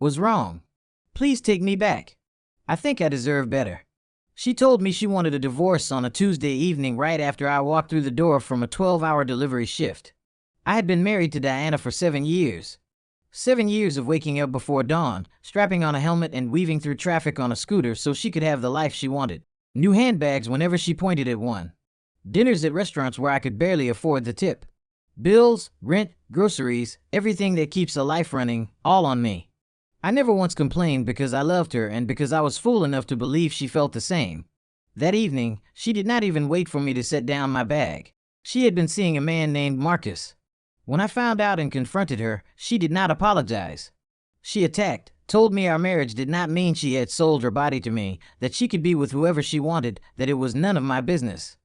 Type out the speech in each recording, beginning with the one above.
Was wrong. Please take me back. I think I deserve better. She told me she wanted a divorce on a Tuesday evening right after I walked through the door from a 12-hour delivery shift. I had been married to Diana for 7 years. 7 years of waking up before dawn, strapping on a helmet and weaving through traffic on a scooter so she could have the life she wanted. New handbags whenever she pointed at one. Dinners at restaurants where I could barely afford the tip. Bills, rent, groceries, everything that keeps a life running, all on me. I never once complained because I loved her and because I was fool enough to believe she felt the same. That evening, she did not even wait for me to set down my bag. She had been seeing a man named Marcus. When I found out and confronted her, she did not apologize. She attacked, told me our marriage did not mean she had sold her body to me, that she could be with whoever she wanted, that it was none of my business.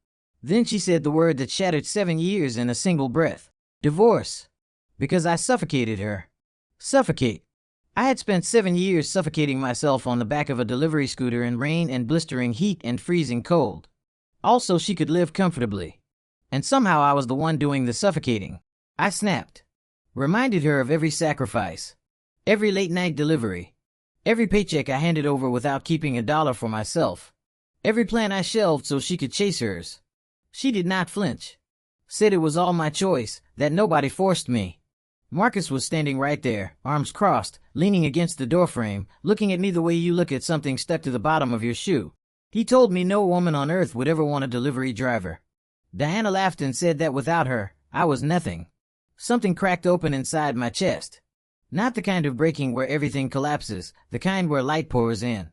Then she said the word that shattered 7 years in a single breath. Divorce. Because I suffocated her. Suffocate. I had spent 7 years suffocating myself on the back of a delivery scooter in rain and blistering heat and freezing cold. Also, she could live comfortably. And somehow I was the one doing the suffocating. I snapped. Reminded her of every sacrifice. Every late-night delivery. Every paycheck I handed over without keeping a dollar for myself. Every plan I shelved so she could chase hers. She did not flinch. Said it was all my choice, that nobody forced me. Marcus was standing right there, arms crossed, leaning against the doorframe, looking at me the way you look at something stuck to the bottom of your shoe. He told me no woman on earth would ever want a delivery driver. Diana laughed and said that without her, I was nothing. Something cracked open inside my chest. Not the kind of breaking where everything collapses, the kind where light pours in.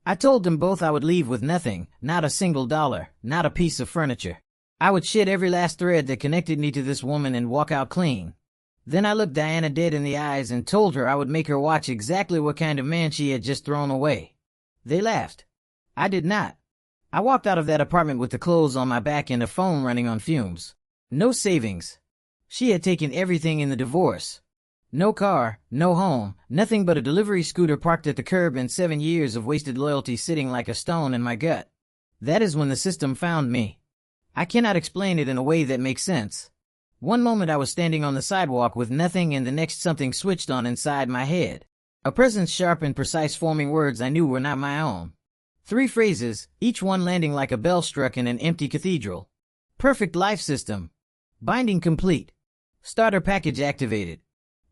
I told them both I would leave with nothing, not a single dollar, not a piece of furniture. I would shed every last thread that connected me to this woman and walk out clean. Then I looked Diana dead in the eyes and told her I would make her watch exactly what kind of man she had just thrown away. They laughed. I did not. I walked out of that apartment with the clothes on my back and a phone running on fumes. No savings. She had taken everything in the divorce. No car, no home, nothing but a delivery scooter parked at the curb and 7 years of wasted loyalty sitting like a stone in my gut. That is when the system found me. I cannot explain it in a way that makes sense. One moment I was standing on the sidewalk with nothing and the next something switched on inside my head. A presence sharp and precise forming words I knew were not my own. 3 phrases, each one landing like a bell struck in an empty cathedral. Perfect life system. Binding complete. Starter package activated.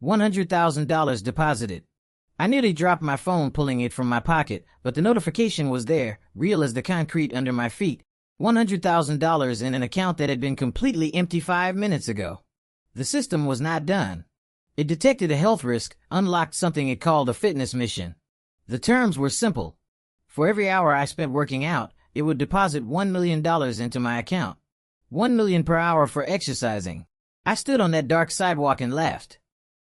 $100,000 deposited. I nearly dropped my phone pulling it from my pocket, but the notification was there, real as the concrete under my feet. $100,000 in an account that had been completely empty 5 minutes ago. The system was not done. It detected a health risk, unlocked something it called a fitness mission. The terms were simple. For every hour I spent working out, it would deposit $1 million into my account. $1 million per hour for exercising. I stood on that dark sidewalk and laughed.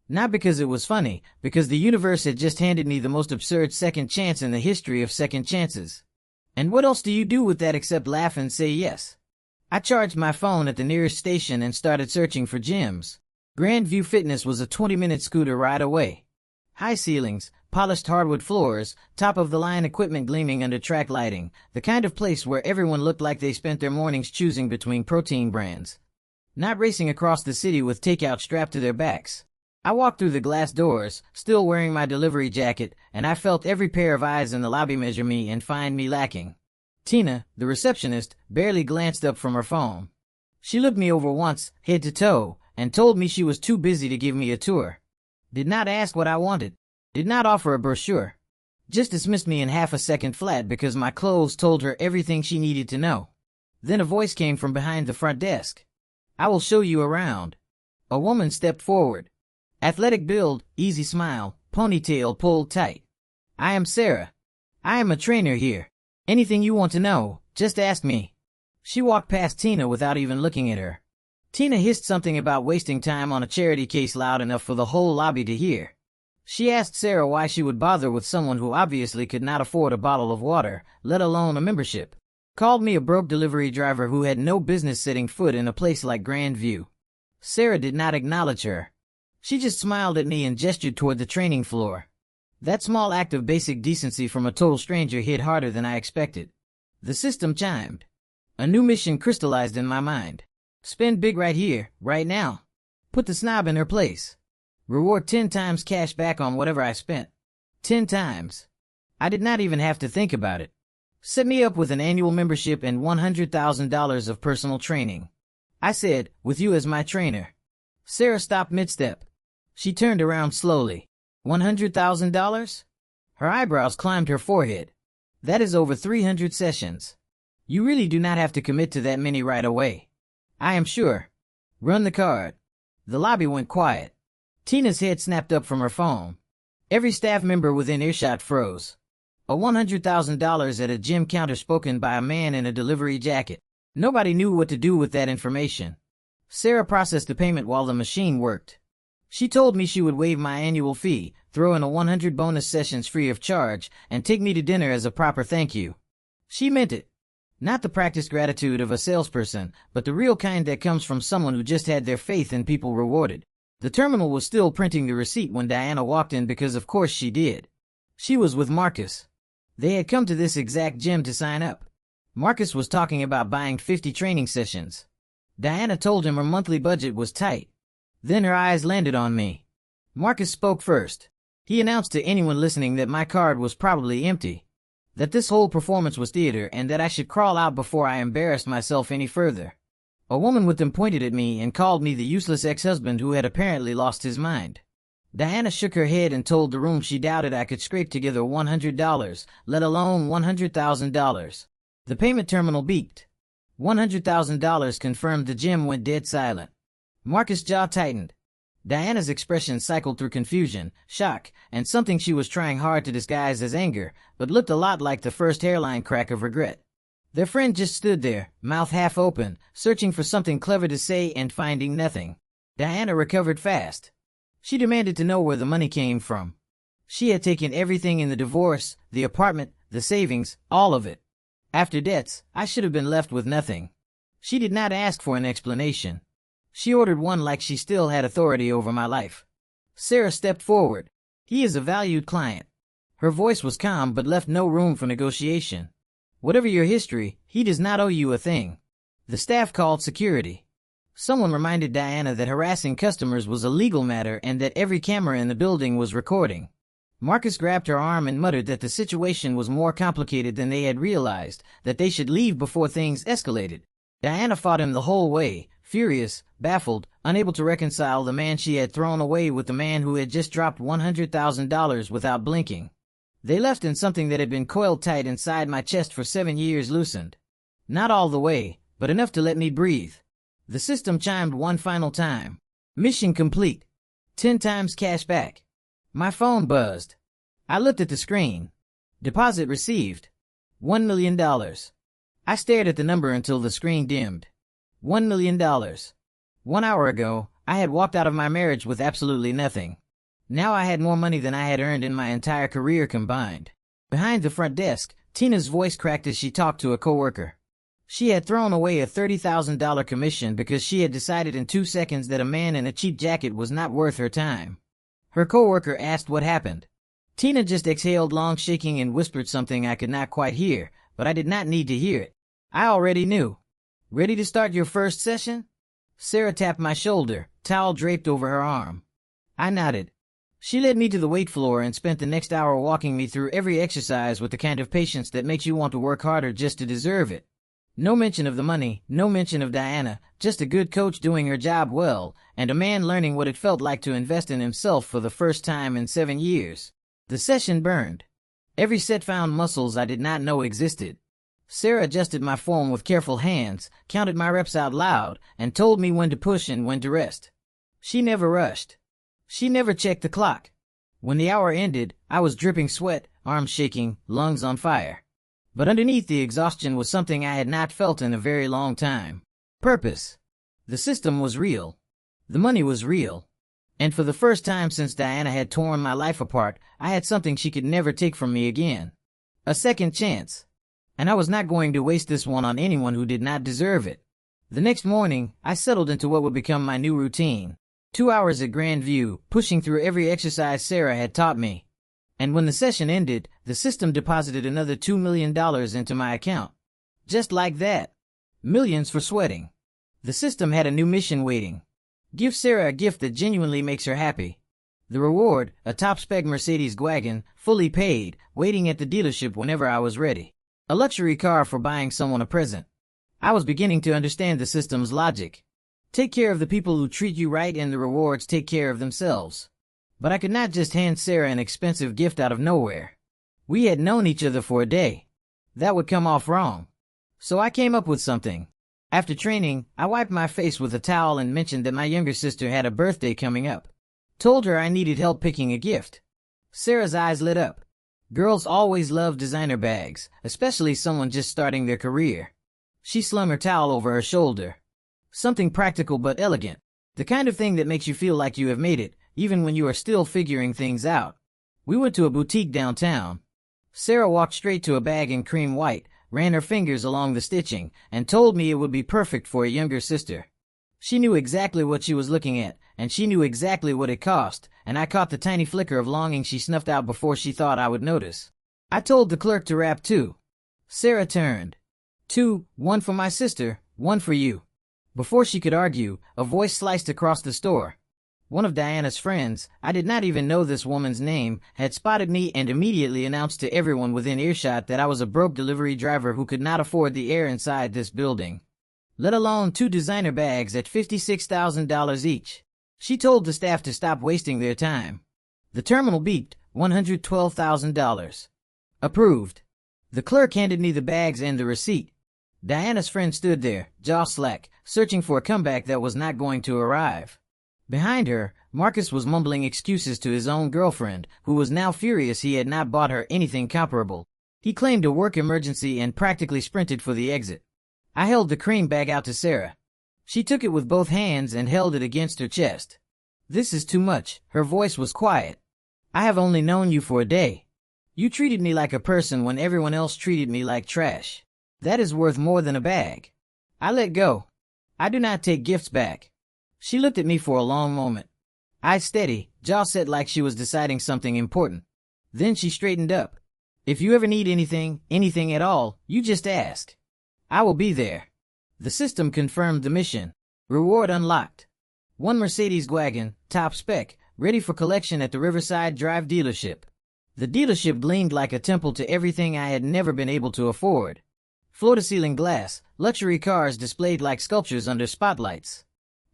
Not because it was funny, because the universe had just handed me the most absurd second chance in the history of second chances. And what else do you do with that except laugh and say yes? I charged my phone at the nearest station and started searching for gyms. Grandview Fitness was a 20-minute scooter ride away. High ceilings, polished hardwood floors, top-of-the-line equipment gleaming under track lighting, the kind of place where everyone looked like they spent their mornings choosing between protein brands. Not racing across the city with takeout strapped to their backs. I walked through the glass doors, still wearing my delivery jacket, and I felt every pair of eyes in the lobby measure me and find me lacking. Tina, the receptionist, barely glanced up from her phone. She looked me over once, head to toe, and told me she was too busy to give me a tour. Did not ask what I wanted. Did not offer a brochure. Just dismissed me in half a second flat because my clothes told her everything she needed to know. Then a voice came from behind the front desk. I will show you around. A woman stepped forward. Athletic build, easy smile, ponytail pulled tight. I am Sarah. I am a trainer here. Anything you want to know, just ask me. She walked past Tina without even looking at her. Tina hissed something about wasting time on a charity case loud enough for the whole lobby to hear. She asked Sarah why she would bother with someone who obviously could not afford a bottle of water, let alone a membership. Called me a broke delivery driver who had no business setting foot in a place like Grandview. Sarah did not acknowledge her. She just smiled at me and gestured toward the training floor. That small act of basic decency from a total stranger hit harder than I expected. The system chimed. A new mission crystallized in my mind. Spend big right here, right now. Put the snob in her place. Reward 10 times cash back on whatever I spent. 10 times. I did not even have to think about it. Set me up with an annual membership and $100,000 of personal training. I said, with you as my trainer. Sarah stopped mid-step. She turned around slowly. $100,000? Her eyebrows climbed her forehead. That is over 300 sessions. You really do not have to commit to that many right away. I am sure. Run the card. The lobby went quiet. Tina's head snapped up from her phone. Every staff member within earshot froze. A $100,000 at a gym counter spoken by a man in a delivery jacket. Nobody knew what to do with that information. Sarah processed the payment while the machine worked. She told me she would waive my annual fee, throw in a 100 bonus sessions free of charge, and take me to dinner as a proper thank you. She meant it. Not the practiced gratitude of a salesperson, but the real kind that comes from someone who just had their faith in people rewarded. The terminal was still printing the receipt when Diana walked in because of course she did. She was with Marcus. They had come to this exact gym to sign up. Marcus was talking about buying 50 training sessions. Diana told him her monthly budget was tight. Then her eyes landed on me. Marcus spoke first. He announced to anyone listening that my card was probably empty. That this whole performance was theater and that I should crawl out before I embarrassed myself any further. A woman with them pointed at me and called me the useless ex-husband who had apparently lost his mind. Diana shook her head and told the room she doubted I could scrape together $100, let alone $100,000. The payment terminal beeped. $100,000 confirmed. The gym went dead silent. Marcus' jaw tightened. Diana's expression cycled through confusion, shock, and something she was trying hard to disguise as anger, but looked a lot like the first hairline crack of regret. Their friend just stood there, mouth half open, searching for something clever to say and finding nothing. Diana recovered fast. She demanded to know where the money came from. She had taken everything in the divorce, the apartment, the savings, all of it. After debts, I should have been left with nothing. She did not ask for an explanation. She ordered one like she still had authority over my life. Sarah stepped forward. He is a valued client. Her voice was calm but left no room for negotiation. Whatever your history, he does not owe you a thing. The staff called security. Someone reminded Diana that harassing customers was a legal matter and that every camera in the building was recording. Marcus grabbed her arm and muttered that the situation was more complicated than they had realized, that they should leave before things escalated. Diana fought him the whole way, furious, baffled, unable to reconcile the man she had thrown away with the man who had just dropped $100,000 without blinking. They left and something that had been coiled tight inside my chest for 7 years loosened. Not all the way, but enough to let me breathe. The system chimed one final time. Mission complete. 10 times cash back. My phone buzzed. I looked at the screen. Deposit received. $1 million. I stared at the number until the screen dimmed. $1 million. 1 hour ago, I had walked out of my marriage with absolutely nothing. Now I had more money than I had earned in my entire career combined. Behind the front desk, Tina's voice cracked as she talked to a coworker. She had thrown away a $30,000 commission because she had decided in 2 seconds that a man in a cheap jacket was not worth her time. Her coworker asked what happened. Tina just exhaled long, shaking, and whispered something I could not quite hear, but I did not need to hear it. I already knew. Ready to start your first session? Sarah tapped my shoulder, towel draped over her arm. I nodded. She led me to the weight floor and spent the next hour walking me through every exercise with the kind of patience that makes you want to work harder just to deserve it. No mention of the money, no mention of Diana, just a good coach doing her job well, and a man learning what it felt like to invest in himself for the first time in 7 years. The session burned. Every set found muscles I did not know existed. Sarah adjusted my form with careful hands, counted my reps out loud, and told me when to push and when to rest. She never rushed. She never checked the clock. When the hour ended, I was dripping sweat, arms shaking, lungs on fire. But underneath the exhaustion was something I had not felt in a very long time. Purpose. The system was real. The money was real. And for the first time since Diana had torn my life apart, I had something she could never take from me again. A second chance. And I was not going to waste this one on anyone who did not deserve it. The next morning, I settled into what would become my new routine. 2 hours at Grand View, pushing through every exercise Sarah had taught me. And when the session ended, the system deposited another $2 million into my account. Just like that. Millions for sweating. The system had a new mission waiting. Give Sarah a gift that genuinely makes her happy. The reward, a top-spec Mercedes wagon, fully paid, waiting at the dealership whenever I was ready. A luxury car for buying someone a present. I was beginning to understand the system's logic. Take care of the people who treat you right and the rewards take care of themselves. But I could not just hand Sarah an expensive gift out of nowhere. We had known each other for a day. That would come off wrong. So I came up with something. After training, I wiped my face with a towel and mentioned that my younger sister had a birthday coming up. Told her I needed help picking a gift. Sarah's eyes lit up. Girls always love designer bags, especially someone just starting their career. She slung her towel over her shoulder. Something practical but elegant. The kind of thing that makes you feel like you have made it, even when you are still figuring things out. We went to a boutique downtown. Sarah walked straight to a bag in cream white, ran her fingers along the stitching, and told me it would be perfect for a younger sister. She knew exactly what she was looking at, and she knew exactly what it cost, and I caught the tiny flicker of longing she snuffed out before she thought I would notice. I told the clerk to wrap 2. Sarah turned. 2, 1 for my sister, 1 for you. Before she could argue, a voice sliced across the store. One of Diana's friends, I did not even know this woman's name, had spotted me and immediately announced to everyone within earshot that I was a broke delivery driver who could not afford the air inside this building. Let alone 2 designer bags at $56,000 each. She told the staff to stop wasting their time. The terminal beeped, $112,000. Approved. The clerk handed me the bags and the receipt. Diana's friend stood there, jaw slack, searching for a comeback that was not going to arrive. Behind her, Marcus was mumbling excuses to his own girlfriend, who was now furious he had not bought her anything comparable. He claimed a work emergency and practically sprinted for the exit. I held the cream bag out to Sarah. She took it with both hands and held it against her chest. This is too much. Her voice was quiet. I have only known you for a day. You treated me like a person when everyone else treated me like trash. That is worth more than a bag. I let go. I do not take gifts back. She looked at me for a long moment. Eyes steady, jaw set like she was deciding something important. Then she straightened up. If you ever need anything at all, you just ask. I will be there. The system confirmed the mission. Reward unlocked. 1 Mercedes wagon, top spec, ready for collection at the Riverside Drive dealership. The dealership gleamed like a temple to everything I had never been able to afford. Floor-to-ceiling glass, luxury cars displayed like sculptures under spotlights.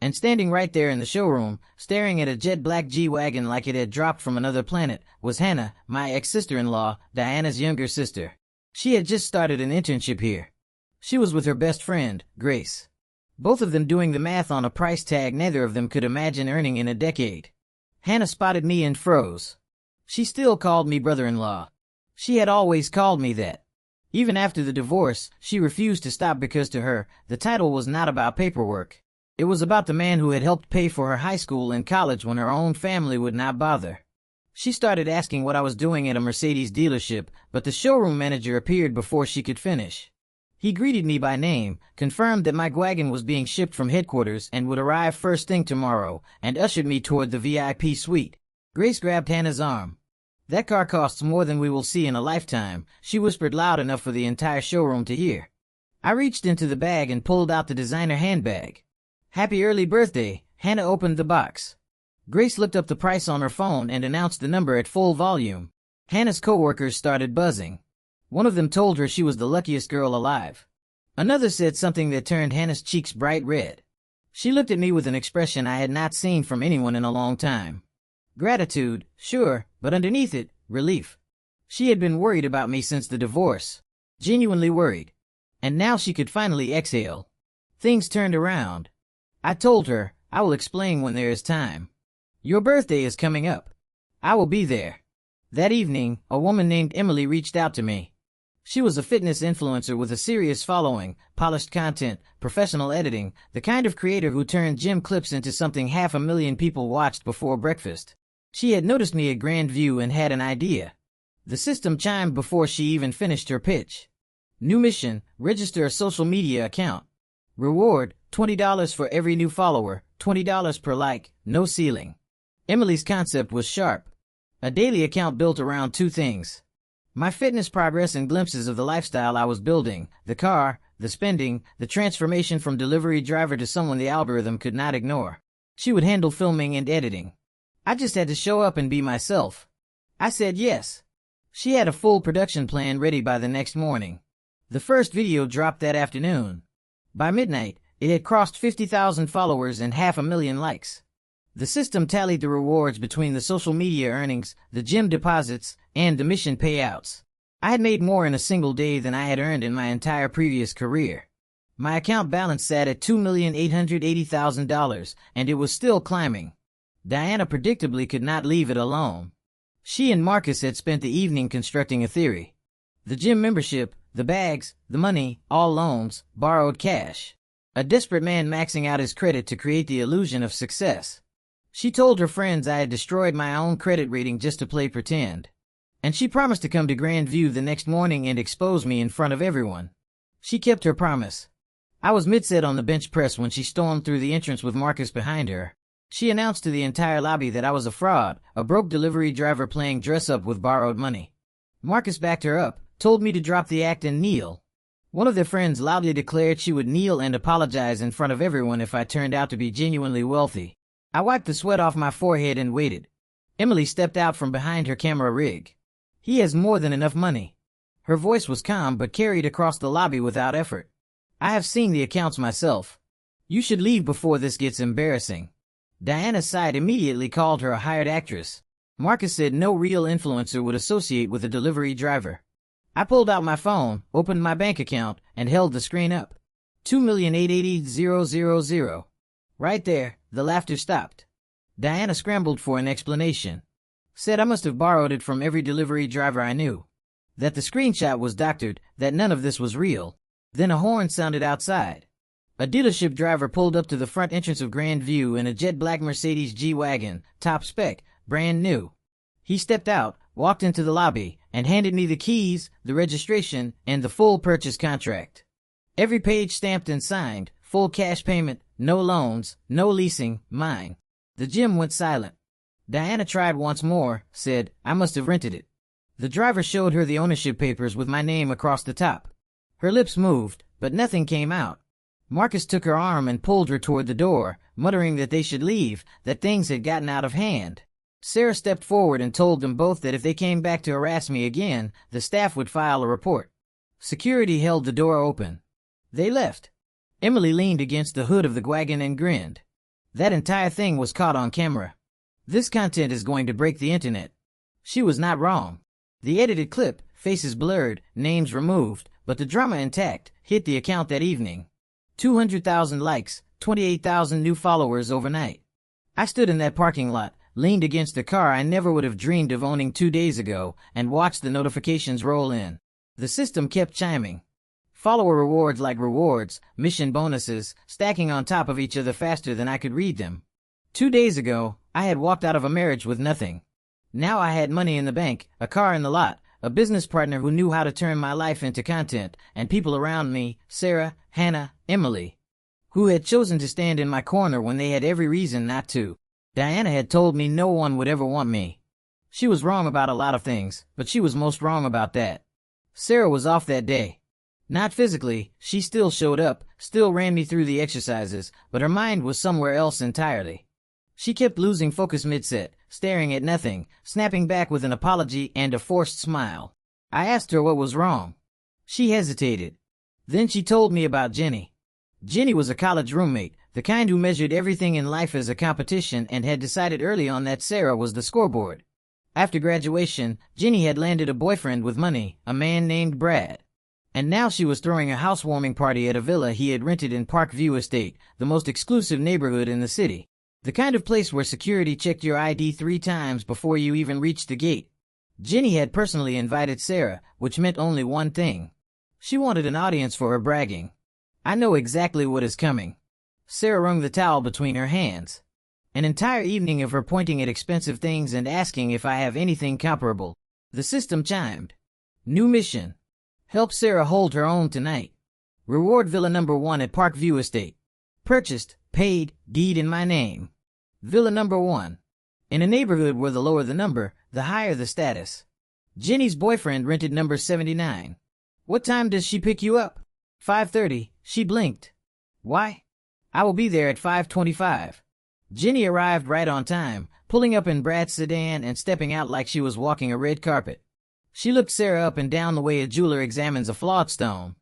And standing right there in the showroom, staring at a jet-black G-Wagon like it had dropped from another planet, was Hannah, my ex-sister-in-law, Diana's younger sister. She had just started an internship here. She was with her best friend, Grace. Both of them doing the math on a price tag neither of them could imagine earning in a decade. Hannah spotted me and froze. She still called me brother-in-law. She had always called me that. Even after the divorce, she refused to stop because to her, the title was not about paperwork. It was about the man who had helped pay for her high school and college when her own family would not bother. She started asking what I was doing at a Mercedes dealership, but the showroom manager appeared before she could finish. He greeted me by name, confirmed that my wagon was being shipped from headquarters and would arrive first thing tomorrow, and ushered me toward the VIP suite. Grace grabbed Hannah's arm. That car costs more than we will see in a lifetime, she whispered loud enough for the entire showroom to hear. I reached into the bag and pulled out the designer handbag. Happy early birthday, Hannah opened the box. Grace looked up the price on her phone and announced the number at full volume. Hannah's coworkers started buzzing. One of them told her she was the luckiest girl alive. Another said something that turned Hannah's cheeks bright red. She looked at me with an expression I had not seen from anyone in a long time. Gratitude, sure, but underneath it, relief. She had been worried about me since the divorce. Genuinely worried. And now she could finally exhale. Things turned around. I told her, I will explain when there is time. Your birthday is coming up. I will be there. That evening, a woman named Emily reached out to me. She was a fitness influencer with a serious following, polished content, professional editing, the kind of creator who turned gym clips into something 500,000 people watched before breakfast. She had noticed me at Grand View and had an idea. The system chimed before she even finished her pitch. New mission, register a social media account. Reward, $20 for every new follower, $20 per like, no ceiling. Emily's concept was sharp. A daily account built around 2 things. My fitness progress and glimpses of the lifestyle I was building, the car, the spending, the transformation from delivery driver to someone the algorithm could not ignore. She would handle filming and editing. I just had to show up and be myself. I said yes. She had a full production plan ready by the next morning. The first video dropped that afternoon. By midnight, it had crossed 50,000 followers and 500,000 likes. The system tallied the rewards between the social media earnings, the gym deposits, and the mission payouts. I had made more in a single day than I had earned in my entire previous career. My account balance sat at $2,880,000, and it was still climbing. Diana predictably could not leave it alone. She and Marcus had spent the evening constructing a theory. The gym membership, the bags, the money, all loans, borrowed cash. A desperate man maxing out his credit to create the illusion of success. She told her friends I had destroyed my own credit rating just to play pretend. And she promised to come to Grandview the next morning and expose me in front of everyone. She kept her promise. I was mid-set on the bench press when she stormed through the entrance with Marcus behind her. She announced to the entire lobby that I was a fraud, a broke delivery driver playing dress-up with borrowed money. Marcus backed her up, told me to drop the act and kneel. One of their friends loudly declared she would kneel and apologize in front of everyone if I turned out to be genuinely wealthy. I wiped the sweat off my forehead and waited. Emily stepped out from behind her camera rig. He has more than enough money. Her voice was calm but carried across the lobby without effort. I have seen the accounts myself. You should leave before this gets embarrassing. Diana's side immediately called her a hired actress. Marcus said no real influencer would associate with a delivery driver. I pulled out my phone, opened my bank account, and held the screen up. 2,880,000. Right there, the laughter stopped. Diana scrambled for an explanation. Said I must have borrowed it from every delivery driver I knew. That the screenshot was doctored, that none of this was real. Then a horn sounded outside. A dealership driver pulled up to the front entrance of Grandview in a jet black Mercedes G-Wagon, top spec, brand new. He stepped out, walked into the lobby, and handed me the keys, the registration, and the full purchase contract. Every page stamped and signed, full cash payment, no loans, no leasing, mine. The gym went silent. Diana tried once more, said, I must have rented it. The driver showed her the ownership papers with my name across the top. Her lips moved, but nothing came out. Marcus took her arm and pulled her toward the door, muttering that they should leave, that things had gotten out of hand. Sarah stepped forward and told them both that if they came back to harass me again, the staff would file a report. Security held the door open. They left. Emily leaned against the hood of the wagon and grinned. That entire thing was caught on camera. This content is going to break the internet. She was not wrong. The edited clip, faces blurred, names removed, but the drama intact, hit the account that evening. 200,000 likes, 28,000 new followers overnight. I stood in that parking lot, leaned against a car I never would have dreamed of owning 2 days ago, and watched the notifications roll in. The system kept chiming. Follower rewards like rewards, mission bonuses, stacking on top of each other faster than I could read them. 2 days ago, I had walked out of a marriage with nothing. Now I had money in the bank, a car in the lot, a business partner who knew how to turn my life into content, and people around me, Sarah, Hannah, Emily, who had chosen to stand in my corner when they had every reason not to. Diana had told me no one would ever want me. She was wrong about a lot of things, but she was most wrong about that. Sarah was off that day. Not physically, she still showed up, still ran me through the exercises, but her mind was somewhere else entirely. She kept losing focus mid-set, staring at nothing, snapping back with an apology and a forced smile. I asked her what was wrong. She hesitated. Then she told me about Jenny. Jenny was a college roommate, the kind who measured everything in life as a competition and had decided early on that Sarah was the scoreboard. After graduation, Jenny had landed a boyfriend with money, a man named Brad. And now she was throwing a housewarming party at a villa he had rented in Parkview Estate, the most exclusive neighborhood in the city. The kind of place where security checked your ID 3 times before you even reached the gate. Jenny had personally invited Sarah, which meant only one thing. She wanted an audience for her bragging. I know exactly what is coming. Sarah wrung the towel between her hands. An entire evening of her pointing at expensive things and asking if I have anything comparable. The system chimed. New mission. Help Sarah hold her own tonight. Reward Villa number 1 at Parkview Estate. Purchased, paid, deed in my name. Villa number 1. In a neighborhood where the lower the number, the higher the status. Jenny's boyfriend rented number 79. What time does she pick you up? 5:30. She blinked. Why? I will be there at 5:25. Jenny arrived right on time, pulling up in Brad's sedan and stepping out like she was walking a red carpet. She looked Sarah up and down the way a jeweler examines a flawed stone,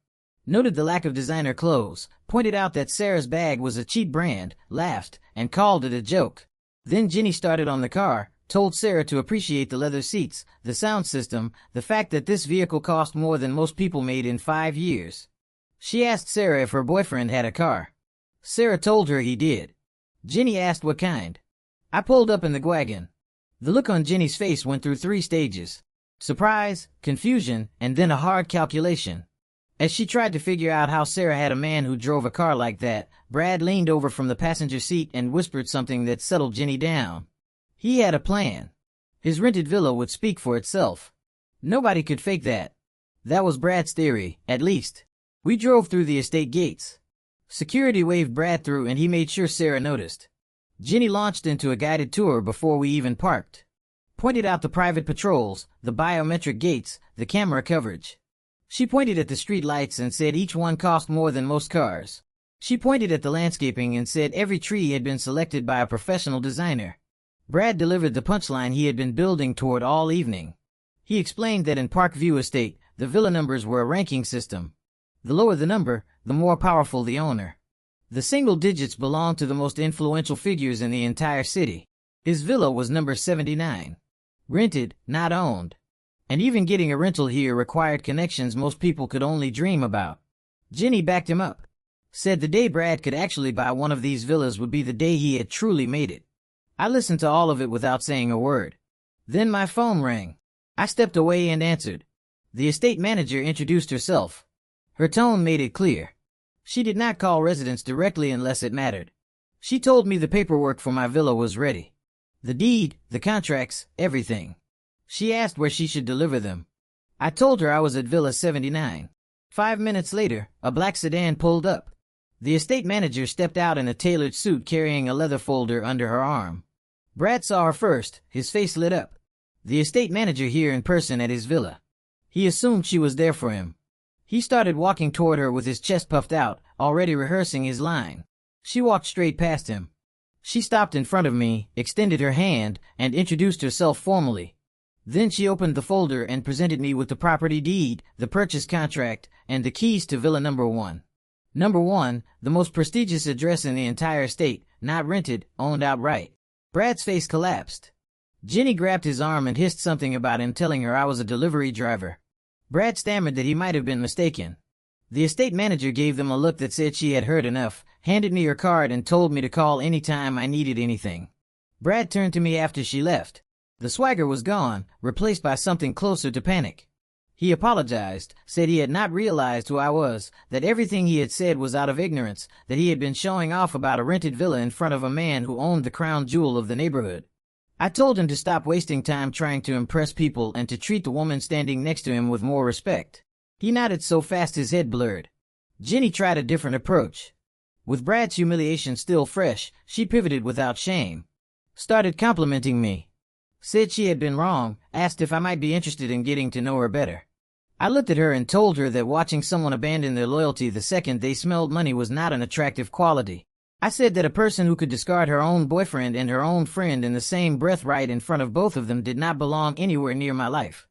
noted the lack of designer clothes, pointed out that Sarah's bag was a cheap brand, laughed, and called it a joke. Then Jenny started on the car, told Sarah to appreciate the leather seats, the sound system, the fact that this vehicle cost more than most people made in 5 years. She asked Sarah if her boyfriend had a car. Sarah told her he did. Jenny asked what kind. I pulled up in the wagon. The look on Jenny's face went through 3 stages: surprise, confusion, and then a hard calculation. As she tried to figure out how Sarah had a man who drove a car like that, Brad leaned over from the passenger seat and whispered something that settled Jenny down. He had a plan. His rented villa would speak for itself. Nobody could fake that. That was Brad's theory, at least. We drove through the estate gates. Security waved Brad through and he made sure Sarah noticed. Jenny launched into a guided tour before we even parked. Pointed out the private patrols, the biometric gates, the camera coverage. She pointed at the street lights and said each one cost more than most cars. She pointed at the landscaping and said every tree had been selected by a professional designer. Brad delivered the punchline he had been building toward all evening. He explained that in Parkview Estate, the villa numbers were a ranking system. The lower the number, the more powerful the owner. The single digits belonged to the most influential figures in the entire city. His villa was number 79. Rented, not owned. And even getting a rental here required connections most people could only dream about. Jenny backed him up. Said the day Brad could actually buy one of these villas would be the day he had truly made it. I listened to all of it without saying a word. Then my phone rang. I stepped away and answered. The estate manager introduced herself. Her tone made it clear. She did not call residents directly unless it mattered. She told me the paperwork for my villa was ready. The deed, the contracts, everything. She asked where she should deliver them. I told her I was at Villa 79. 5 minutes later, a black sedan pulled up. The estate manager stepped out in a tailored suit carrying a leather folder under her arm. Brad saw her first, his face lit up. The estate manager here in person at his villa. He assumed she was there for him. He started walking toward her with his chest puffed out, already rehearsing his line. She walked straight past him. She stopped in front of me, extended her hand, and introduced herself formally. Then she opened the folder and presented me with the property deed, the purchase contract, and the keys to Villa Number 1. Number 1, the most prestigious address in the entire state, not rented, owned outright. Brad's face collapsed. Jenny grabbed his arm and hissed something about him telling her I was a delivery driver. Brad stammered that he might have been mistaken. The estate manager gave them a look that said she had heard enough, handed me her card and told me to call any time I needed anything. Brad turned to me after she left. The swagger was gone, replaced by something closer to panic. He apologized, said he had not realized who I was, that everything he had said was out of ignorance, that he had been showing off about a rented villa in front of a man who owned the crown jewel of the neighborhood. I told him to stop wasting time trying to impress people and to treat the woman standing next to him with more respect. He nodded so fast his head blurred. Jenny tried a different approach. With Brad's humiliation still fresh, she pivoted without shame. Started complimenting me. Said she had been wrong, asked if I might be interested in getting to know her better. I looked at her and told her that watching someone abandon their loyalty the second they smelled money was not an attractive quality. I said that a person who could discard her own boyfriend and her own friend in the same breath right in front of both of them did not belong anywhere near my life.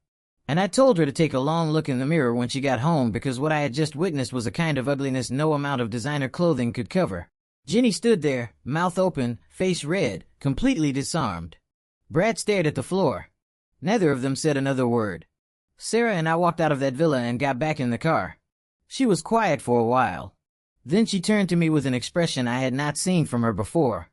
And I told her to take a long look in the mirror when she got home because what I had just witnessed was a kind of ugliness no amount of designer clothing could cover. Jenny stood there, mouth open, face red, completely disarmed. Brad stared at the floor. Neither of them said another word. Sarah and I walked out of that villa and got back in the car. She was quiet for a while. Then she turned to me with an expression I had not seen from her before.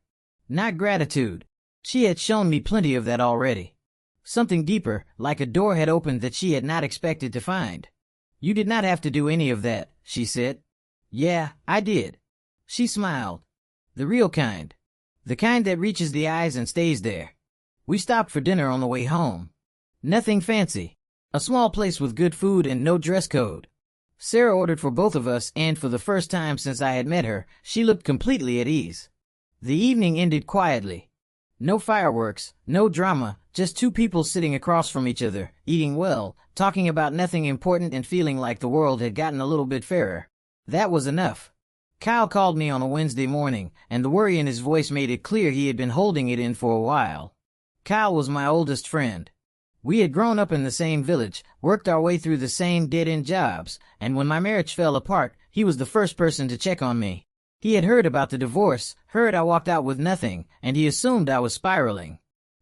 Not gratitude. She had shown me plenty of that already. Something deeper, like a door had opened that she had not expected to find. You did not have to do any of that, she said. Yeah, I did. She smiled. The real kind. The kind that reaches the eyes and stays there. We stopped for dinner on the way home. Nothing fancy. A small place with good food and no dress code. Sarah ordered for both of us, and for the first time since I had met her, she looked completely at ease. The evening ended quietly. No fireworks, no drama, just 2 people sitting across from each other, eating well, talking about nothing important and feeling like the world had gotten a little bit fairer. That was enough. Kyle called me on a Wednesday morning, and the worry in his voice made it clear he had been holding it in for a while. Kyle was my oldest friend. We had grown up in the same village, worked our way through the same dead-end jobs, and when my marriage fell apart, he was the first person to check on me. He had heard about the divorce, heard I walked out with nothing, and he assumed I was spiraling.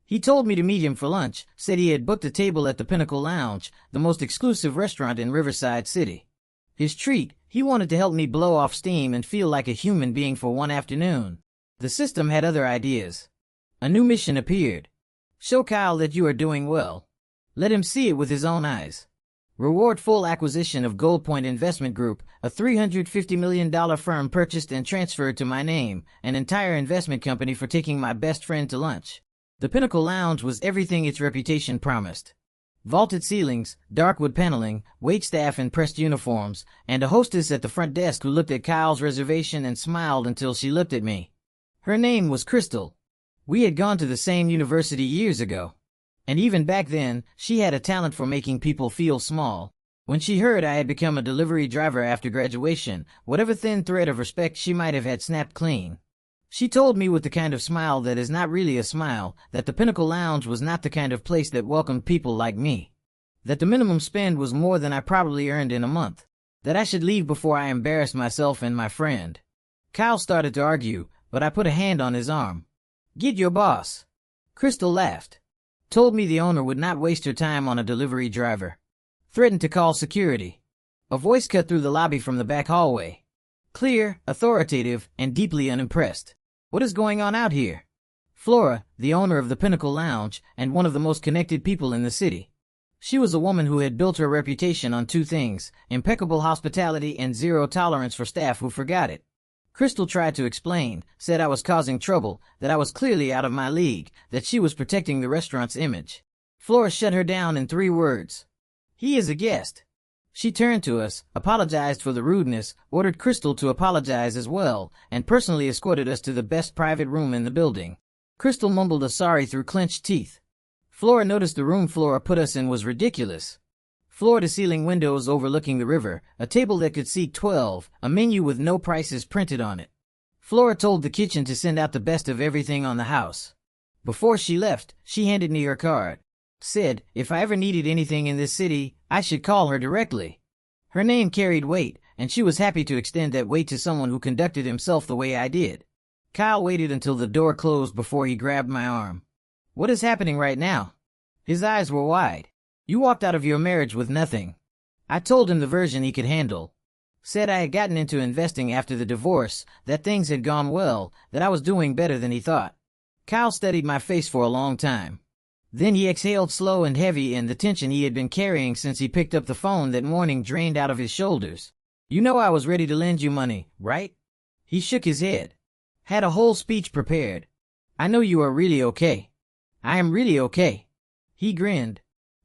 He told me to meet him for lunch, said he had booked a table at the Pinnacle Lounge, the most exclusive restaurant in Riverside City. His treat, he wanted to help me blow off steam and feel like a human being for one afternoon. The system had other ideas. A new mission appeared. Show Kyle that you are doing well. Let him see it with his own eyes. Reward full acquisition of Gold Point Investment Group, a $350 million firm purchased and transferred to my name, an entire investment company for taking my best friend to lunch. The Pinnacle Lounge was everything its reputation promised. Vaulted ceilings, dark wood paneling, waitstaff in pressed uniforms, and a hostess at the front desk who looked at Kyle's reservation and smiled until she looked at me. Her name was Crystal. We had gone to the same university years ago. And even back then, she had a talent for making people feel small. When she heard I had become a delivery driver after graduation, whatever thin thread of respect she might have had snapped clean. She told me with the kind of smile that is not really a smile, that the Pinnacle Lounge was not the kind of place that welcomed people like me. That the minimum spend was more than I probably earned in a month. That I should leave before I embarrassed myself and my friend. Kyle started to argue, but I put a hand on his arm. Get your boss. Crystal laughed. Told me the owner would not waste her time on a delivery driver. Threatened to call security. A voice cut through the lobby from the back hallway. Clear, authoritative, and deeply unimpressed. What is going on out here? Flora, the owner of the Pinnacle Lounge, and one of the most connected people in the city. She was a woman who had built her reputation on two things, impeccable hospitality and zero tolerance for staff who forgot it. Crystal tried to explain, said I was causing trouble, that I was clearly out of my league, that she was protecting the restaurant's image. Flora shut her down in 3 words. He is a guest. She turned to us, apologized for the rudeness, ordered Crystal to apologize as well, and personally escorted us to the best private room in the building. Crystal mumbled a sorry through clenched teeth. Flora noticed the room Flora put us in was ridiculous. Floor-to-ceiling windows overlooking the river, a table that could seat 12, a menu with no prices printed on it. Flora told the kitchen to send out the best of everything on the house. Before she left, she handed me her card. Said, if I ever needed anything in this city, I should call her directly. Her name carried weight, and she was happy to extend that weight to someone who conducted himself the way I did. Kyle waited until the door closed before he grabbed my arm. What is happening right now? His eyes were wide. You walked out of your marriage with nothing. I told him the version he could handle. Said I had gotten into investing after the divorce, that things had gone well, that I was doing better than he thought. Kyle studied my face for a long time. Then he exhaled slow and heavy, and the tension he had been carrying since he picked up the phone that morning drained out of his shoulders. You know I was ready to lend you money, right? He shook his head. Had a whole speech prepared. I know you are really okay. I am really okay. He grinned.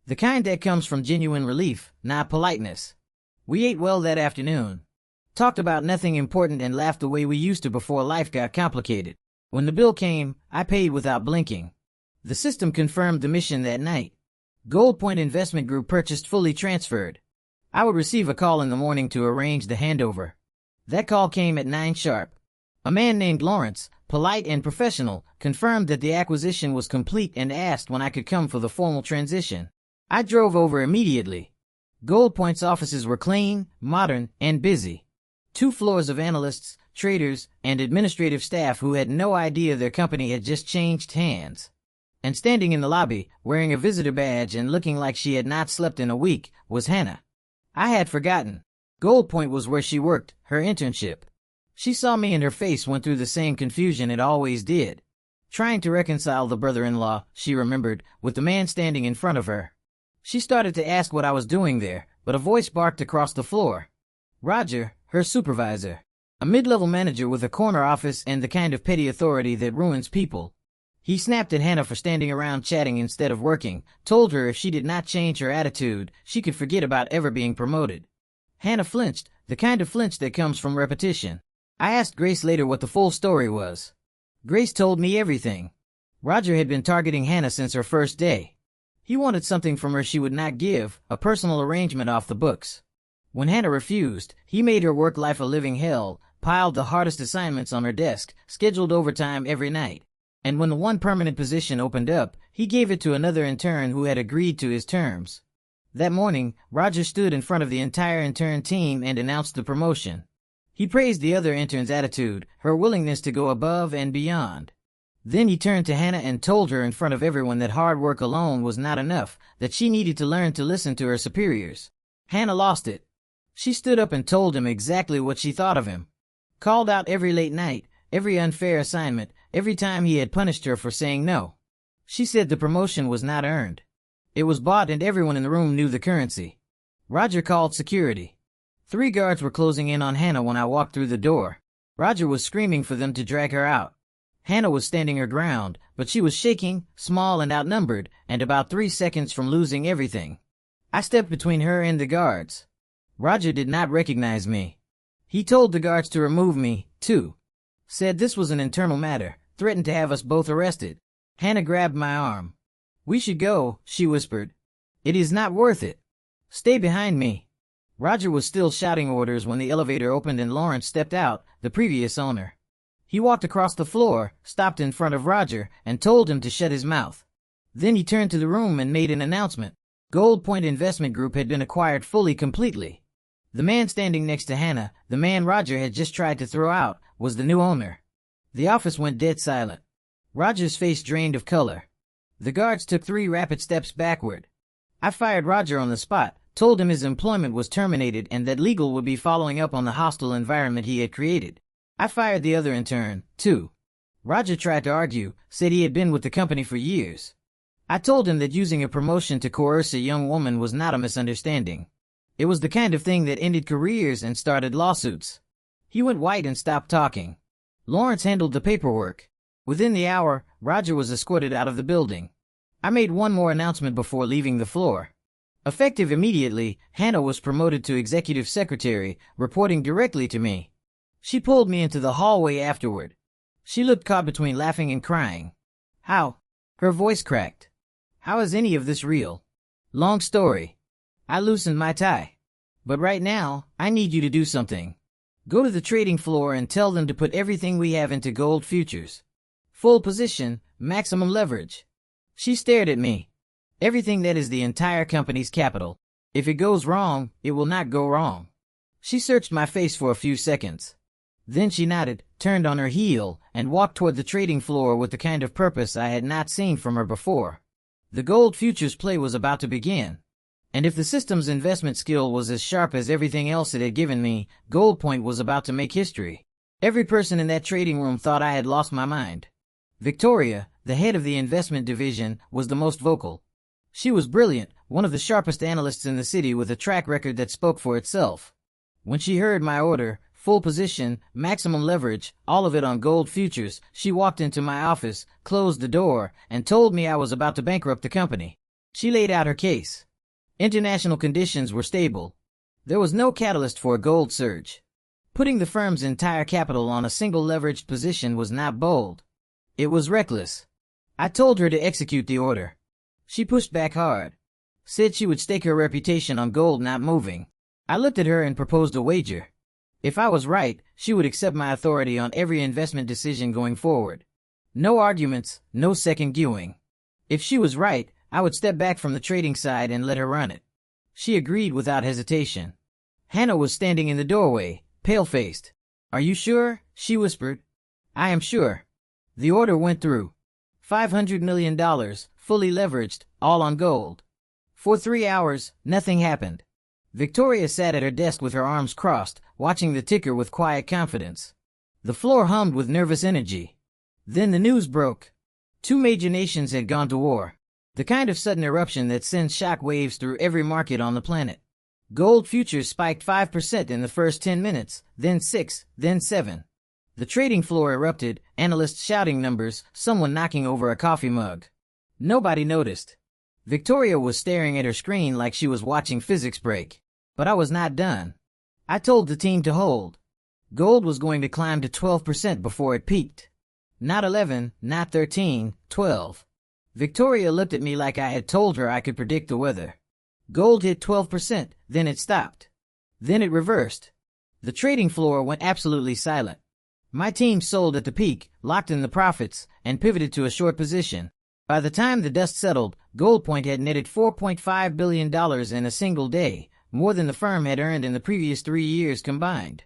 The kind that comes from genuine relief, not politeness. We ate well that afternoon. Talked about nothing important and laughed the way we used to before life got complicated. When the bill came, I paid without blinking. The system confirmed the mission that night. Gold Point Investment Group purchased, fully transferred. I would receive a call in the morning to arrange the handover. That call came at 9 sharp. A man named Lawrence, polite and professional, confirmed that the acquisition was complete and asked when I could come for the formal transition. I drove over immediately. Gold Point's offices were clean, modern, and busy. 2 floors of analysts, traders, and administrative staff who had no idea their company had just changed hands. And standing in the lobby, wearing a visitor badge and looking like she had not slept in a week, was Hannah. I had forgotten. Gold Point was where she worked, her internship. She saw me and her face went through the same confusion it always did. Trying to reconcile the brother-in-law, she remembered, with the man standing in front of her. She started to ask what I was doing there, but a voice barked across the floor. Roger, her supervisor. A mid-level manager with a corner office and the kind of petty authority that ruins people. He snapped at Hannah for standing around chatting instead of working, told her if she did not change her attitude, she could forget about ever being promoted. Hannah flinched, the kind of flinch that comes from repetition. I asked Grace later what the full story was. Grace told me everything. Roger had been targeting Hannah since her first day. He wanted something from her she would not give, a personal arrangement off the books. When Hannah refused, he made her work life a living hell, piled the hardest assignments on her desk, scheduled overtime every night. And when the one permanent position opened up, he gave it to another intern who had agreed to his terms. That morning, Roger stood in front of the entire intern team and announced the promotion. He praised the other intern's attitude, her willingness to go above and beyond. Then he turned to Hannah and told her in front of everyone that hard work alone was not enough, that she needed to learn to listen to her superiors. Hannah lost it. She stood up and told him exactly what she thought of him. Called out every late night, every unfair assignment, every time he had punished her for saying no. She said the promotion was not earned. It was bought, and everyone in the room knew the currency. Roger called security. 3 guards were closing in on Hannah when I walked through the door. Roger was screaming for them to drag her out. Hannah was standing her ground, but she was shaking, small and outnumbered, and about 3 seconds from losing everything. I stepped between her and the guards. Roger did not recognize me. He told the guards to remove me, too. Said this was an internal matter, threatened to have us both arrested. Hannah grabbed my arm. "We should go," she whispered. "It is not worth it. Stay behind me." Roger was still shouting orders when the elevator opened and Lawrence stepped out, the previous owner. He walked across the floor, stopped in front of Roger, and told him to shut his mouth. Then he turned to the room and made an announcement. Gold Point Investment Group had been acquired fully, completely. The man standing next to Hannah, the man Roger had just tried to throw out, was the new owner. The office went dead silent. Roger's face drained of color. The guards took 3 rapid steps backward. I fired Roger on the spot, told him his employment was terminated and that legal would be following up on the hostile environment he had created. I fired the other intern, too. Roger tried to argue, said he had been with the company for years. I told him that using a promotion to coerce a young woman was not a misunderstanding. It was the kind of thing that ended careers and started lawsuits. He went white and stopped talking. Lawrence handled the paperwork. Within the hour, Roger was escorted out of the building. I made one more announcement before leaving the floor. Effective immediately, Hannah was promoted to executive secretary, reporting directly to me. She pulled me into the hallway afterward. She looked caught between laughing and crying. "How?" Her voice cracked. "How is any of this real?" "Long story." I loosened my tie. "But right now, I need you to do something. Go to the trading floor and tell them to put everything we have into gold futures. Full position, maximum leverage." She stared at me. "Everything that is the entire company's capital. If it goes wrong, it will not go wrong." She searched my face for a few seconds. Then she nodded, turned on her heel, and walked toward the trading floor with the kind of purpose I had not seen from her before. The gold futures play was about to begin. And if the system's investment skill was as sharp as everything else it had given me, Gold Point was about to make history. Every person in that trading room thought I had lost my mind. Victoria, the head of the investment division, was the most vocal. She was brilliant, one of the sharpest analysts in the city with a track record that spoke for itself. When she heard my order, full position, maximum leverage, all of it on gold futures, she walked into my office, closed the door, and told me I was about to bankrupt the company. She laid out her case. International conditions were stable. There was no catalyst for a gold surge. Putting the firm's entire capital on a single leveraged position was not bold. It was reckless. I told her to execute the order. She pushed back hard. Said she would stake her reputation on gold not moving. I looked at her and proposed a wager. If I was right, she would accept my authority on every investment decision going forward. No arguments, no second guessing. If she was right, I would step back from the trading side and let her run it. She agreed without hesitation. Hannah was standing in the doorway, pale-faced. "Are you sure?" she whispered. "I am sure." The order went through. $500 million, fully leveraged, all on gold. For 3 hours, nothing happened. Victoria sat at her desk with her arms crossed, watching the ticker with quiet confidence. The floor hummed with nervous energy. Then the news broke. 2 major nations had gone to war. The kind of sudden eruption that sends shock waves through every market on the planet. Gold futures spiked 5% in the first 10 minutes, then 6, then 7. The trading floor erupted, analysts shouting numbers, someone knocking over a coffee mug. Nobody noticed. Victoria was staring at her screen like she was watching physics break. But I was not done. I told the team to hold. Gold was going to climb to 12% before it peaked. Not 11, not 13, 12. Victoria looked at me like I had told her I could predict the weather. Gold hit 12%, then it stopped. Then it reversed. The trading floor went absolutely silent. My team sold at the peak, locked in the profits, and pivoted to a short position. By the time the dust settled, Goldpoint had netted $4.5 billion in a single day, more than the firm had earned in the previous 3 years combined.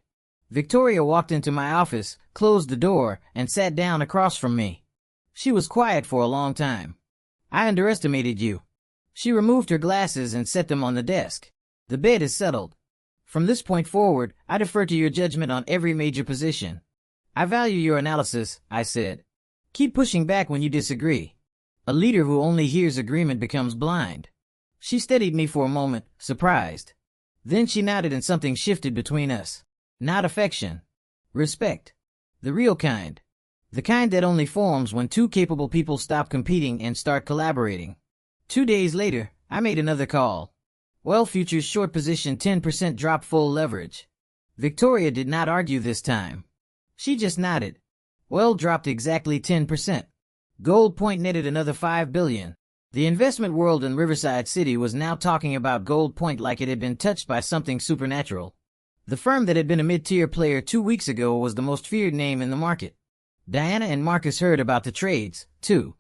Victoria walked into my office, closed the door, and sat down across from me. She was quiet for a long time. I underestimated you. She removed her glasses and set them on the desk. The bed is settled. From this point forward, I defer to your judgment on every major position. I value your analysis, I said. Keep pushing back when you disagree. A leader who only hears agreement becomes blind. She studied me for a moment, surprised. Then she nodded and something shifted between us. Not affection. Respect. The real kind. The kind that only forms when two capable people stop competing and start collaborating. 2 days later, I made another call. Well, futures short position 10% drop, full leverage. Victoria did not argue this time. She just nodded. Well, dropped exactly 10%. Goldpoint netted another $5 billion. The investment world in Riverside City was now talking about Goldpoint like it had been touched by something supernatural. The firm that had been a mid-tier player 2 weeks ago was the most feared name in the market. Diana and Marcus heard about the trades, too.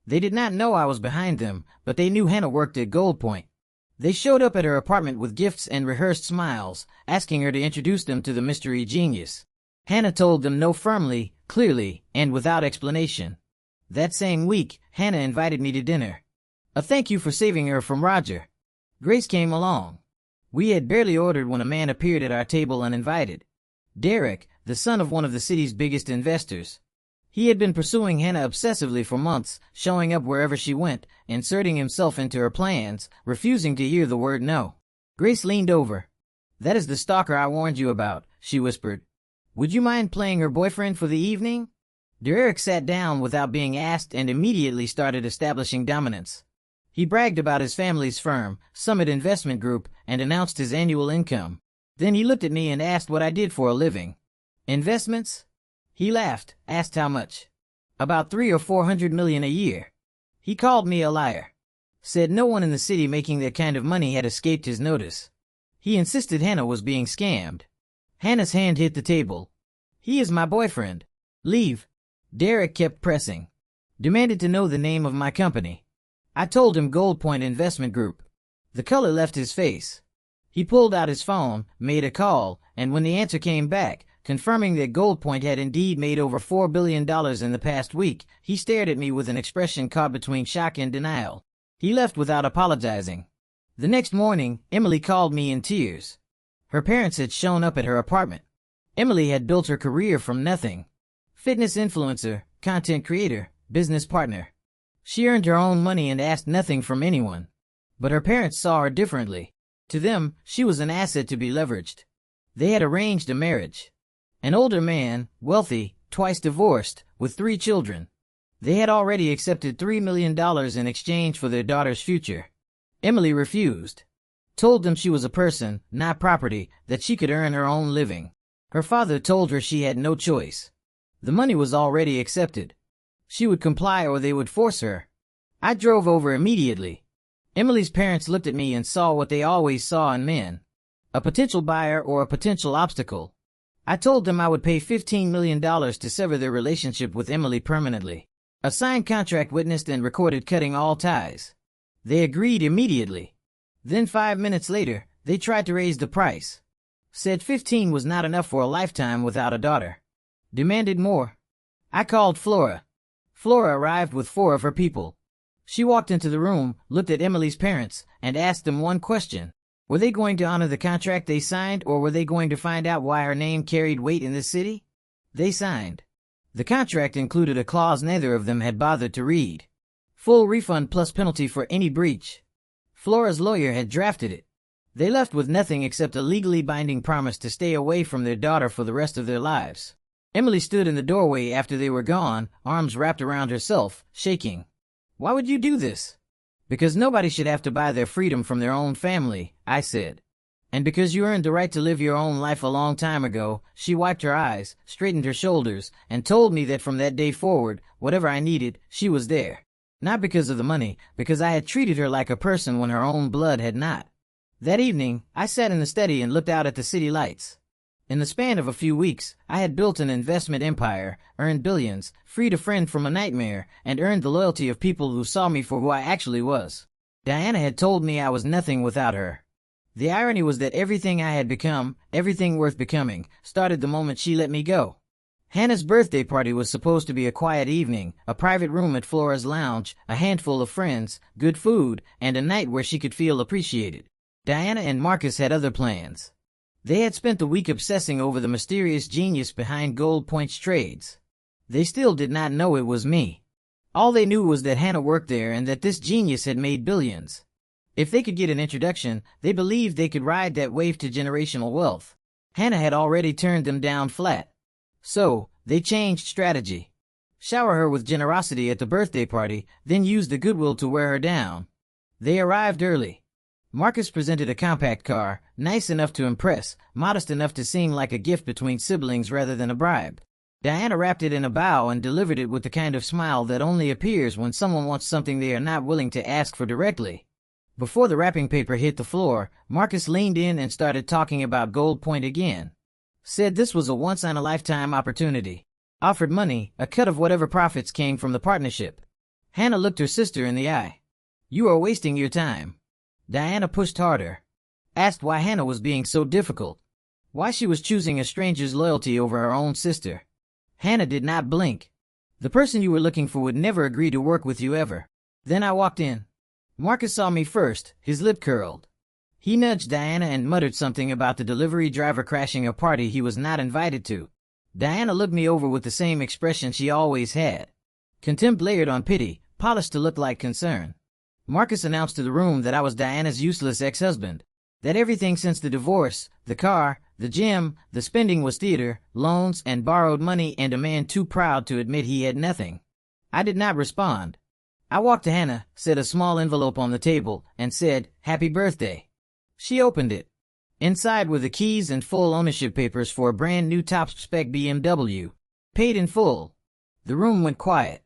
They did not know I was behind them, but they knew Hannah worked at Goldpoint. They showed up at her apartment with gifts and rehearsed smiles, asking her to introduce them to the mystery genius. Hannah told them no firmly, clearly, and without explanation. That same week, Hannah invited me to dinner. A thank you for saving her from Roger. Grace came along. We had barely ordered when a man appeared at our table uninvited. Derek, the son of one of the city's biggest investors. He had been pursuing Hannah obsessively for months, showing up wherever she went, inserting himself into her plans, refusing to hear the word no. Grace leaned over. That is the stalker I warned you about, she whispered. Would you mind playing her boyfriend for the evening? Derek sat down without being asked and immediately started establishing dominance. He bragged about his family's firm, Summit Investment Group, and announced his annual income. Then he looked at me and asked what I did for a living. Investments? He laughed, asked how much. About 300 or 400 million a year. He called me a liar. Said no one in the city making that kind of money had escaped his notice. He insisted Hannah was being scammed. Hannah's hand hit the table. He is my boyfriend. Leave. Derek kept pressing. Demanded to know the name of my company. I told him Goldpoint Investment Group. The color left his face. He pulled out his phone, made a call, and when the answer came back, confirming that Goldpoint had indeed made over $4 billion in the past week, he stared at me with an expression caught between shock and denial. He left without apologizing. The next morning, Emily called me in tears. Her parents had shown up at her apartment. Emily had built her career from nothing. Fitness influencer, content creator, business partner. She earned her own money and asked nothing from anyone. But her parents saw her differently. To them, she was an asset to be leveraged. They had arranged a marriage. An older man, wealthy, twice divorced, with 3 children. They had already accepted $3 million in exchange for their daughter's future. Emily refused. Told them she was a person, not property, that she could earn her own living. Her father told her she had no choice. The money was already accepted. She would comply or they would force her. I drove over immediately. Emily's parents looked at me and saw what they always saw in men. A potential buyer or a potential obstacle. I told them I would pay $15 million to sever their relationship with Emily permanently. A signed contract witnessed and recorded cutting all ties. They agreed immediately. Then 5 minutes later, they tried to raise the price. Said 15 was not enough for a lifetime without a daughter. Demanded more. I called Flora. Flora arrived with 4 of her people. She walked into the room, looked at Emily's parents, and asked them one question. Were they going to honor the contract they signed, or were they going to find out why her name carried weight in this city? They signed. The contract included a clause neither of them had bothered to read. Full refund plus penalty for any breach. Flora's lawyer had drafted it. They left with nothing except a legally binding promise to stay away from their daughter for the rest of their lives. Emily stood in the doorway after they were gone, arms wrapped around herself, shaking. Why would you do this? Because nobody should have to buy their freedom from their own family, I said. And because you earned the right to live your own life a long time ago, she wiped her eyes, straightened her shoulders, and told me that from that day forward, whatever I needed, she was there. Not because of the money, because I had treated her like a person when her own blood had not. That evening, I sat in the study and looked out at the city lights. In the span of a few weeks, I had built an investment empire, earned billions, freed a friend from a nightmare, and earned the loyalty of people who saw me for who I actually was. Diana had told me I was nothing without her. The irony was that everything I had become, everything worth becoming, started the moment she let me go. Hannah's birthday party was supposed to be a quiet evening, a private room at Flora's lounge, a handful of friends, good food, and a night where she could feel appreciated. Diana and Marcus had other plans. They had spent the week obsessing over the mysterious genius behind Gold Point's trades. They still did not know it was me. All they knew was that Hannah worked there and that this genius had made billions. If they could get an introduction, they believed they could ride that wave to generational wealth. Hannah had already turned them down flat. So, they changed strategy. Shower her with generosity at the birthday party, then use the goodwill to wear her down. They arrived early. Marcus presented a compact car, nice enough to impress, modest enough to seem like a gift between siblings rather than a bribe. Diana wrapped it in a bow and delivered it with the kind of smile that only appears when someone wants something they are not willing to ask for directly. Before the wrapping paper hit the floor, Marcus leaned in and started talking about Gold Point again. Said this was a once-in-a-lifetime opportunity. Offered money, a cut of whatever profits came from the partnership. Hannah looked her sister in the eye. You are wasting your time. Diana pushed harder. Asked why Hannah was being so difficult. Why she was choosing a stranger's loyalty over her own sister. Hannah did not blink. The person you were looking for would never agree to work with you ever. Then I walked in. Marcus saw me first, his lip curled. He nudged Diana and muttered something about the delivery driver crashing a party he was not invited to. Diana looked me over with the same expression she always had. Contempt layered on pity, polished to look like concern. Marcus announced to the room that I was Diana's useless ex-husband. That everything since the divorce, the car, the gym, the spending was theater, loans, and borrowed money, and a man too proud to admit he had nothing. I did not respond. I walked to Hannah, set a small envelope on the table, and said, "Happy birthday." She opened it. Inside were the keys and full ownership papers for a brand new top-spec BMW. Paid in full. The room went quiet.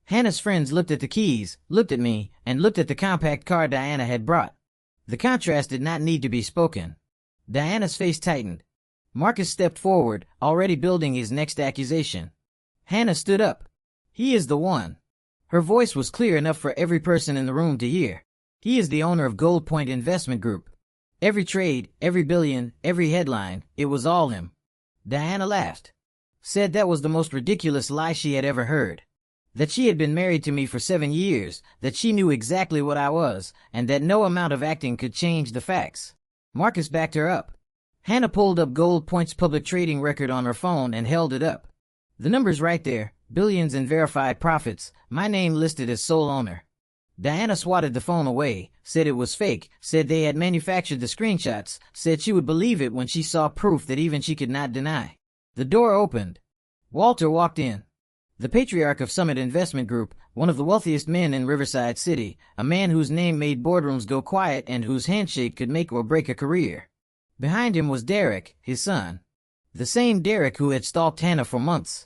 Hannah's friends looked at the keys, looked at me, and looked at the compact car Diana had brought. The contrast did not need to be spoken. Diana's face tightened. Marcus stepped forward, already building his next accusation. Hannah stood up. He is the one. Her voice was clear enough for every person in the room to hear. He is the owner of Gold Point Investment Group. Every trade, every billion, every headline, it was all him. Diana laughed. Said that was the most ridiculous lie she had ever heard. That she had been married to me for 7 years, that she knew exactly what I was, and that no amount of acting could change the facts. Marcus backed her up. Hannah pulled up Gold Point's public trading record on her phone and held it up. The number's right there, billions in verified profits, my name listed as sole owner. Diana swatted the phone away, said it was fake, said they had manufactured the screenshots, said she would believe it when she saw proof that even she could not deny. The door opened. Walter walked in. The patriarch of Summit Investment Group, one of the wealthiest men in Riverside City, a man whose name made boardrooms go quiet and whose handshake could make or break a career. Behind him was Derek, his son. The same Derek who had stalked Hannah for months.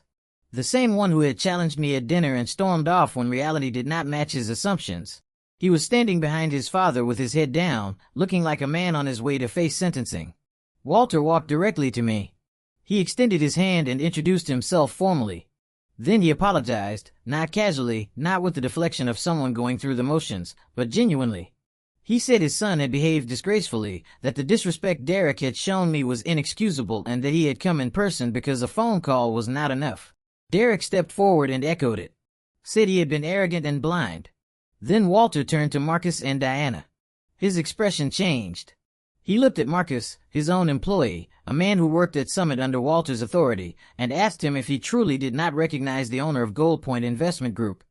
The same one who had challenged me at dinner and stormed off when reality did not match his assumptions. He was standing behind his father with his head down, looking like a man on his way to face sentencing. Walter walked directly to me. He extended his hand and introduced himself formally. Then he apologized, not casually, not with the deflection of someone going through the motions, but genuinely. He said his son had behaved disgracefully, that the disrespect Derek had shown me was inexcusable, and that he had come in person because a phone call was not enough. Derek stepped forward and echoed it. Said he had been arrogant and blind. Then Walter turned to Marcus and Diana. His expression changed. He looked at Marcus, his own employee, a man who worked at Summit under Walter's authority, and asked him if he truly did not recognize the owner of Gold Point Investment Group.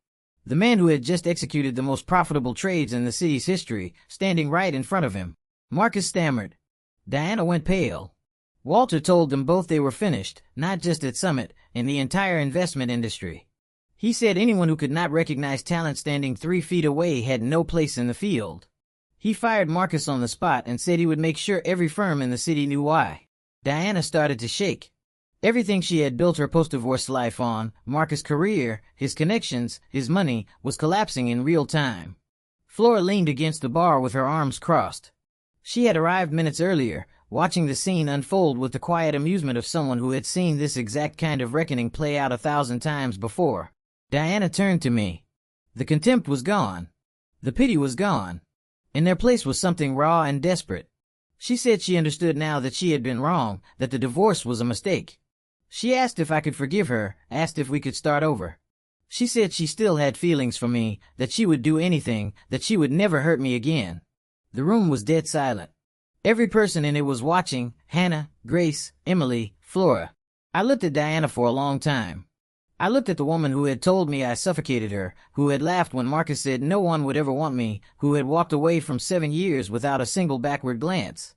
The man who had just executed the most profitable trades in the city's history, standing right in front of him. Marcus stammered. Diana went pale. Walter told them both they were finished, not just at Summit, in the entire investment industry. He said anyone who could not recognize talent standing 3 feet away had no place in the field. He fired Marcus on the spot and said he would make sure every firm in the city knew why. Diana started to shake. Everything she had built her post-divorce life on, Marcus' career, his connections, his money, was collapsing in real time. Flora leaned against the bar with her arms crossed. She had arrived minutes earlier, watching the scene unfold with the quiet amusement of someone who had seen this exact kind of reckoning play out 1,000 times before. Diana turned to me. The contempt was gone. The pity was gone. In their place was something raw and desperate. She said she understood now that she had been wrong, that the divorce was a mistake. She asked if I could forgive her, asked if we could start over. She said she still had feelings for me, that she would do anything, that she would never hurt me again. The room was dead silent. Every person in it was watching: Hannah, Grace, Emily, Flora. I looked at Diana for a long time. I looked at the woman who had told me I suffocated her, who had laughed when Marcus said no one would ever want me, who had walked away from 7 years without a single backward glance.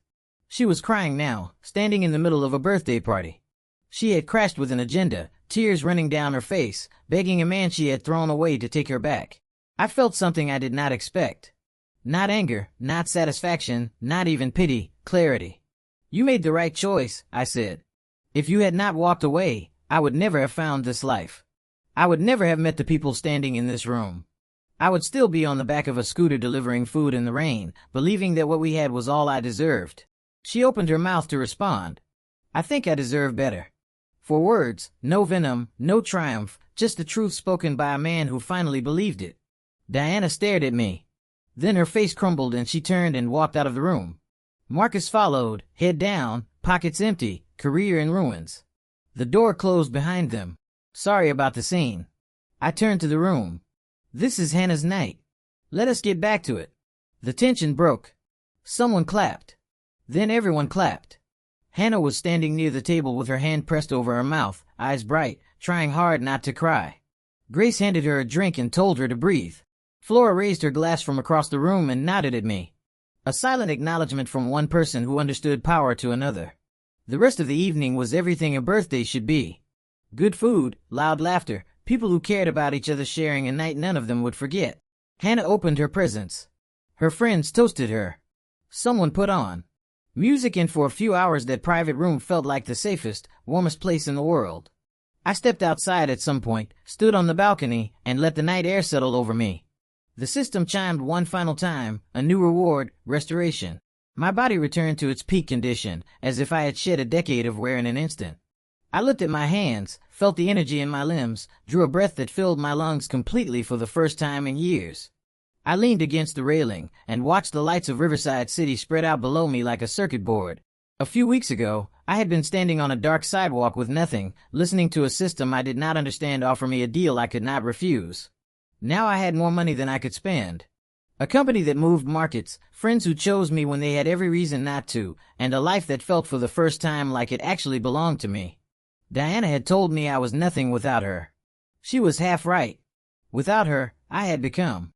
She was crying now, standing in the middle of a birthday party. She had crashed with an agenda, tears running down her face, begging a man she had thrown away to take her back. I felt something I did not expect. Not anger, not satisfaction, not even pity, clarity. "You made the right choice," I said. "If you had not walked away, I would never have found this life. I would never have met the people standing in this room. I would still be on the back of a scooter delivering food in the rain, believing that what we had was all I deserved." She opened her mouth to respond. "I think I deserve better." For words, no venom, no triumph, just the truth spoken by a man who finally believed it. Diana stared at me. Then her face crumbled and she turned and walked out of the room. Marcus followed, head down, pockets empty, career in ruins. The door closed behind them. "Sorry about the scene." I turned to the room. "This is Hannah's night. Let us get back to it." The tension broke. Someone clapped. Then everyone clapped. Hannah was standing near the table with her hand pressed over her mouth, eyes bright, trying hard not to cry. Grace handed her a drink and told her to breathe. Flora raised her glass from across the room and nodded at me. A silent acknowledgement from one person who understood power to another. The rest of the evening was everything a birthday should be. Good food, loud laughter, people who cared about each other sharing a night none of them would forget. Hannah opened her presents. Her friends toasted her. Someone put on music, and for a few hours that private room felt like the safest, warmest place in the world. I stepped outside at some point, stood on the balcony, and let the night air settle over me. The system chimed one final time, a new reward, restoration. My body returned to its peak condition, as if I had shed a decade of wear in an instant. I looked at my hands, felt the energy in my limbs, drew a breath that filled my lungs completely for the first time in years. I leaned against the railing and watched the lights of Riverside City spread out below me like a circuit board. A few weeks ago, I had been standing on a dark sidewalk with nothing, listening to a system I did not understand offer me a deal I could not refuse. Now I had more money than I could spend. A company that moved markets, friends who chose me when they had every reason not to, and a life that felt for the first time like it actually belonged to me. Diana had told me I was nothing without her. She was half right. Without her, I had become